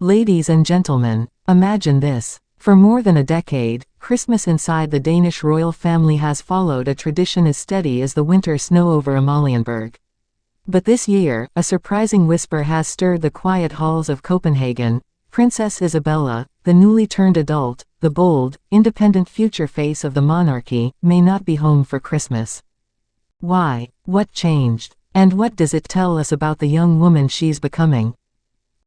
Ladies and gentlemen, imagine this. For more than a decade, Christmas inside the Danish royal family has followed a tradition as steady as the winter snow over Amalienborg. But this year, a surprising whisper has stirred the quiet halls of Copenhagen. Princess Isabella, the newly turned adult, the bold, independent future face of the monarchy, may not be home for Christmas. Why? What changed? And what does it tell us about the young woman she's becoming?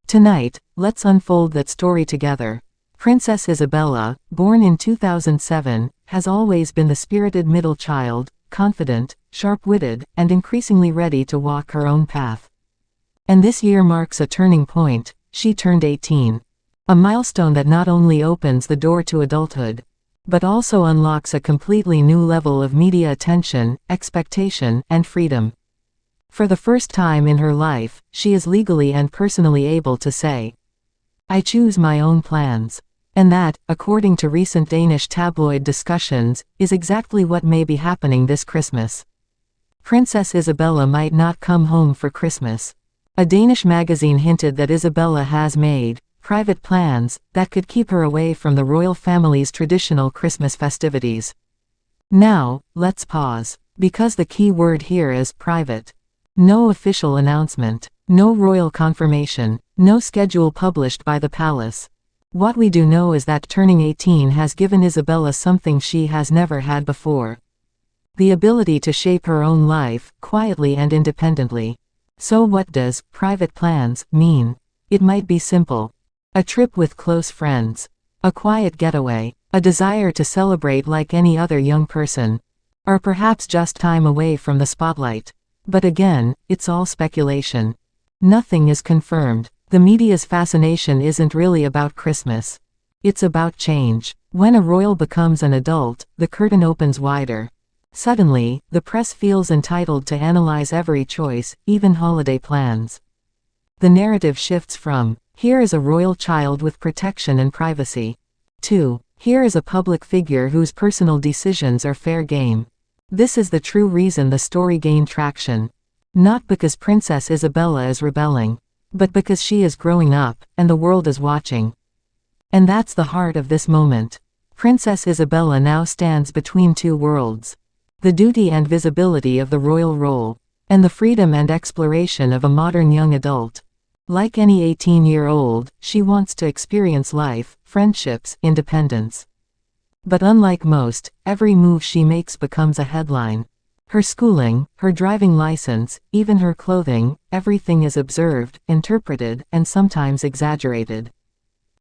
Tonight, let's unfold that story together. Princess Isabella, born in 2007, has always been the spirited middle child, confident, sharp-witted, and increasingly ready to walk her own path. And this year marks a turning point. She turned 18. A milestone that not only opens the door to adulthood, but also unlocks a completely new level of media attention, expectation, and freedom. For the first time in her life, she is legally and personally able to say, "I choose my own plans." And that, according to recent Danish tabloid discussions, is exactly what may be happening this Christmas. Princess Isabella might not come home for Christmas. A Danish magazine hinted that Isabella has made private plans that could keep her away from the royal family's traditional Christmas festivities. Now, let's pause. Because the key word here is private. No official announcement. No royal confirmation. No schedule published by the palace. What we do know is that turning 18 has given Isabella something she has never had before. The ability to shape her own life, quietly and independently. So what does private plans mean? It might be simple. A trip with close friends. A quiet getaway. A desire to celebrate like any other young person. Or perhaps just time away from the spotlight. But again, it's all speculation. Nothing is confirmed. The media's fascination isn't really about Christmas. It's about change. When a royal becomes an adult, the curtain opens wider. Suddenly, the press feels entitled to analyze every choice, even holiday plans. The narrative shifts from, "Here is a royal child with protection and privacy," to, "Here is a public figure whose personal decisions are fair game." This is the true reason the story gained traction. Not because Princess Isabella is rebelling, but because she is growing up, and the world is watching. And that's the heart of this moment. Princess Isabella now stands between two worlds. The duty and visibility of the royal role, and the freedom and exploration of a modern young adult. Like any 18-year-old, she wants to experience life, friendships, independence. But unlike most, every move she makes becomes a headline. Her schooling, her driving license, even her clothing, everything is observed, interpreted, and sometimes exaggerated.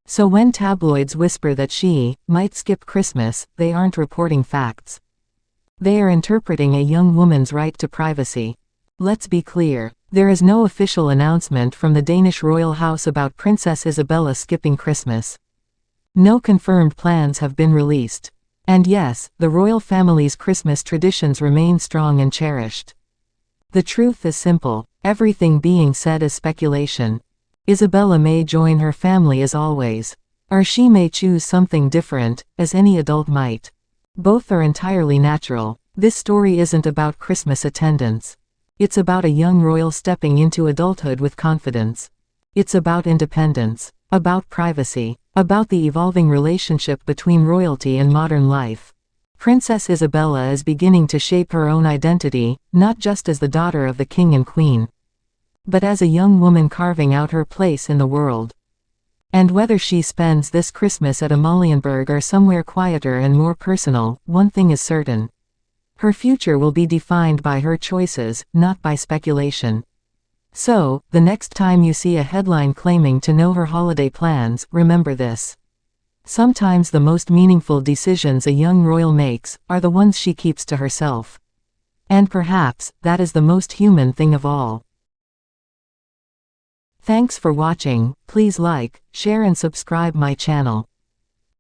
So when tabloids whisper that she might skip Christmas, they aren't reporting facts. They are interpreting a young woman's right to privacy. Let's be clear, there is no official announcement from the Danish royal house about Princess Isabella skipping Christmas. No confirmed plans have been released. And yes, the royal family's Christmas traditions remain strong and cherished. The truth is simple. Everything being said is speculation. Isabella may join her family as always. Or she may choose something different, as any adult might. Both are entirely natural. This story isn't about Christmas attendance. It's about a young royal stepping into adulthood with confidence. It's about independence. About privacy. About the evolving relationship between royalty and modern life. Princess Isabella is beginning to shape her own identity, not just as the daughter of the king and queen, but as a young woman carving out her place in the world. And whether she spends this Christmas at Amalienborg or somewhere quieter and more personal, one thing is certain. Her future will be defined by her choices, not by speculation. So, the next time you see a headline claiming to know her holiday plans, remember this. Sometimes the most meaningful decisions a young royal makes are the ones she keeps to herself. And perhaps, that is the most human thing of all. Thanks for watching. Please like, share and subscribe my channel.